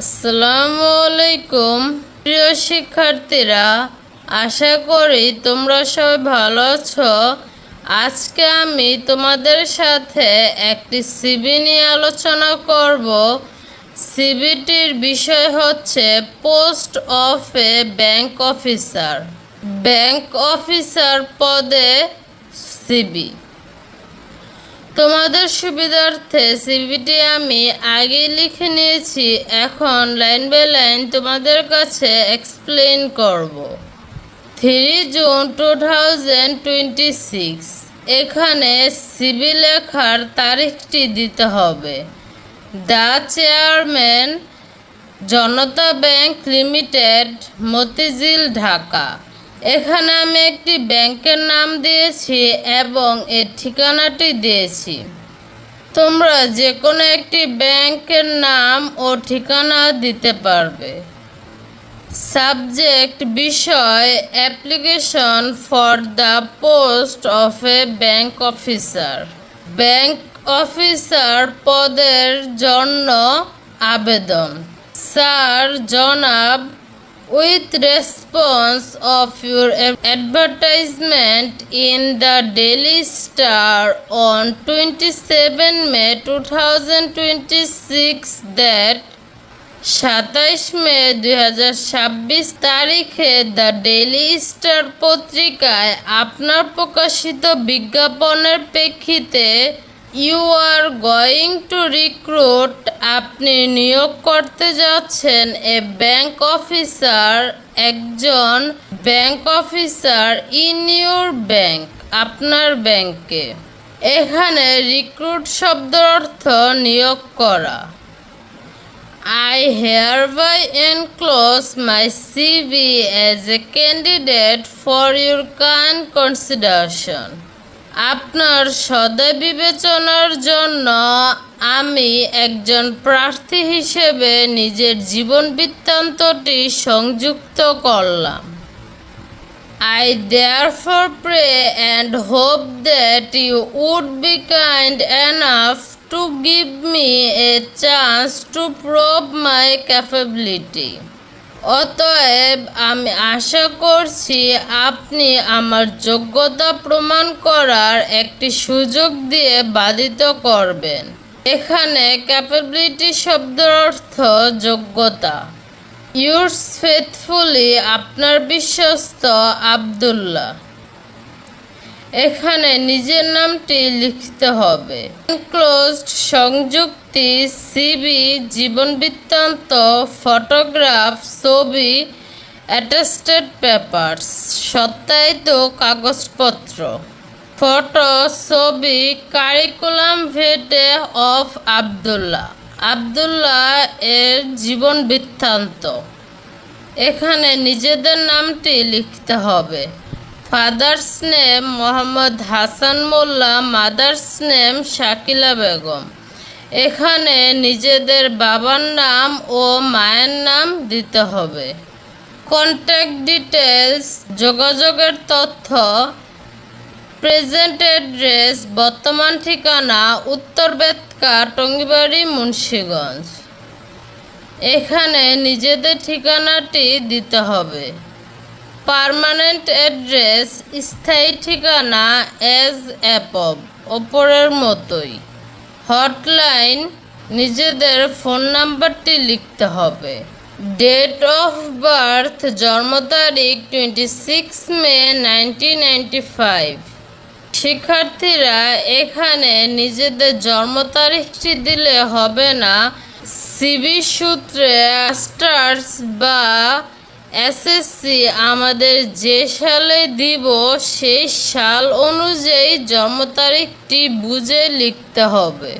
আসসালামু আলাইকুম প্রিয় শিক্ষার্থীরা, আশা করি তোমরা সবাই ভালো আছো। আজকে আমি তোমাদের সাথে একটি সিভি নিয়ে আলোচনা করব। সিভিটির বিষয় হচ্ছে post of A bank officer. Bank officer পদে সিভি। তোমাদের সুবিধার্থে সিভিটি আমি আগে লিখে নিয়েছি, এখন লাইন বাই লাইন তোমাদের কাছে এক্সপ্লেন করব। 3 জুন 2026, এখানে সিভি লেখার তারিখটি দিতে হবে। The chairman, Janata bank limited, Motijheel, Dhaka. এখানে আমি একটি ব্যাংকের নাম দিয়েছি এবং এর ঠিকানাটি দিয়েছি। তোমরা যে কোনো একটি ব্যাংকের নাম ও ঠিকানা দিতে পারবে। সাবজেক্ট বিষয় application for the post of A bank officer. Bank officer পদের জন্য আবেদন। স্যার, জনাব, with response of your advertisement in the Daily Star on 27 May 2026 that 27 মে 2026 তারিখে দ্য ডেইলি স্টার পত্রিকায় আপনার প্রকাশিত বিজ্ঞাপনের প্রেক্ষিতে you are going to recruit, আপনি নিয়োগ করতে যাচ্ছেন এ ব্যাংক অফিসার, একজন bank officer in your bank, আপনার ব্যাংকে। এখানে রিক্রুট শব্দের অর্থ নিয়োগ করা। I hereby enclose my CV as a candidate for your kind consideration. আপনার সদয় বিবেচনার জন্য আমি একজন প্রার্থী হিসেবে নিজের জীবন বৃত্তান্তটি সংযুক্ত করলাম। I therefore pray and hope that you would be kind enough to give me a chance to prove my capability. অতএব আমি আশা করছি আপনি আমার যোগ্যতা প্রমাণ করার একটি সুযোগ দিয়ে বাধিত করবেন। এখানে ক্যাপাবিলিটি শব্দের অর্থ যোগ্যতা। ইউরস ফেথফুলি, আপনার বিশ্বস্ত আব্দুল্লাহ। এখানে নিজের নামটি লিখতে হবে। এনক্লোজড, সংযুক্তি, সিভি, জীবন বৃত্তান্ত, ফটোগ্রাফ, ছবি, অ্যাটেস্টেড পেপারস, সত্যায়িত কাগজপত্র। ফটো, ছবি, কারিকুলাম ভিটে অফ আব্দুল্লাহ, আব্দুল্লাহ এর জীবন বৃত্তান্ত। এখানে নিজেদের নামটি লিখতে হবে। ফাদার্স নেম মোহাম্মদ হাসান মোল্লা, মাদার্স নেম শাকিলা বেগম। এখানে নিজেদের বাবার নাম ও মায়ের নাম দিতে হবে। কন্ট্যাক্ট ডিটেলস, যোগাযোগের তথ্য। প্রেজেন্ট অ্যাড্রেস, বর্তমান ঠিকানা উত্তর বেতকা, টঙ্গিবাড়ি, মুন্সিগঞ্জ। এখানে নিজেদের ঠিকানাটি দিতে হবে। পার্মানেন্ট অ্যাড্রেস, স্থায়ী ঠিকানা অ্যাজ অ্যাপভ, ওপরের মতোই। হটলাইন, নিজেদের ফোন নাম্বারটি লিখতে হবে। ডেট অফ বার্থ, জন্ম তারিখ 26 মে 1995। শিক্ষার্থীরা এখানে নিজেদের জন্ম তারিখটি দিলে হবে না। সিভি সূত্রে মাস্টার্স বা এসএসসি আমাদের যে সালে দিব সেই সাল অনুযায়ী জন্ম তারিখটি বুঝে লিখতে হবে।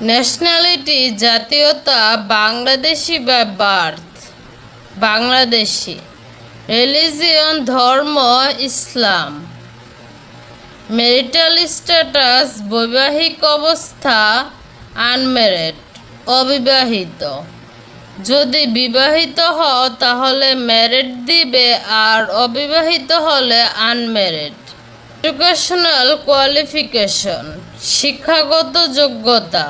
ন্যাশনালিটি, জাতীয়তা বাংলাদেশি বা বার্থ, বাংলাদেশি। রিলিজিয়ন, ধর্ম ইসলাম। ম্যারিটাল স্ট্যাটাস, বৈবাহিক অবস্থা আনম্যারিড, অবিবাহিত। যদি বিবাহিত হও তাহলে ম্যারিড দিবে, আর অবিবাহিত হলে আনম্যারিড। এডুকেশনাল কোয়ালিফিকেশন, শিক্ষাগত যোগ্যতা।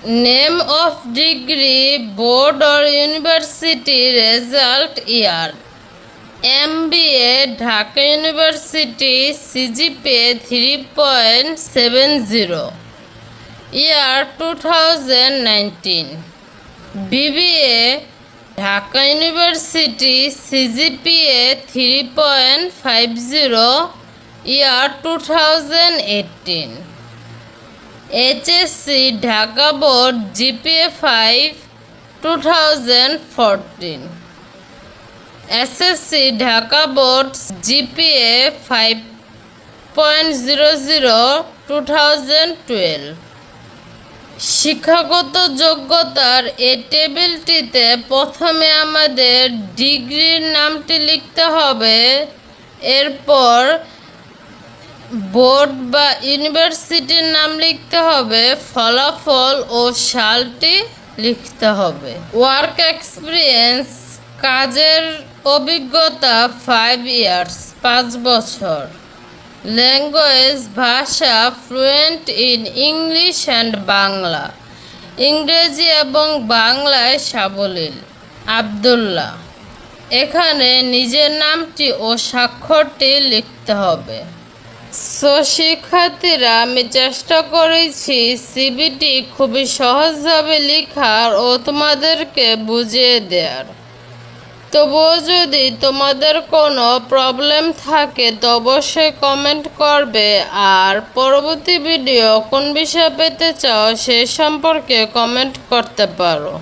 Name of degree board or university result year MBA Dhaka university CGPA 3.70 year 2019 BBA Dhaka university CGPA 3.50 year 2018 HSC Dhaka board GPA 5 2014 SSC Dhaka board GPA 5.00 2012 শিক্ষাগত যোগ্যতার এই টেবিলটিতে প্রথমে আমাদের ডিগ্রির নামটি লিখতে হবে, এরপর বোর্ড বা ইউনিভার্সিটির নাম লিখতে হবে, ফলাফল ও সালটি লিখতে হবে। ওয়ার্ক এক্সপিরিয়েন্স কাজের অভিজ্ঞতা 5 years 5 বছর। ল্যাঙ্গুয়েজ ভাষা fluent in English and Bangla ইংরেজি এবং বাংলায় সাবলীল। আব্দুল্লাহ। এখানে নিজের নামটি ও স্বাক্ষরটি লিখতে হবে। সো শিক্ষার্থীরা, আমি চেষ্টা করেছি সিভিটি খুবই সহজভাবে লেখার ও তোমাদেরকে বুঝিয়ে দেওয়ার। তবুও যদি তোমাদের কোনো প্রবলেম থাকে তো অবশ্যই কমেন্ট করবে, আর পরবর্তী ভিডিও কোন বিষয়ে পেতে চাও সে সম্পর্কে কমেন্ট করতে পারো।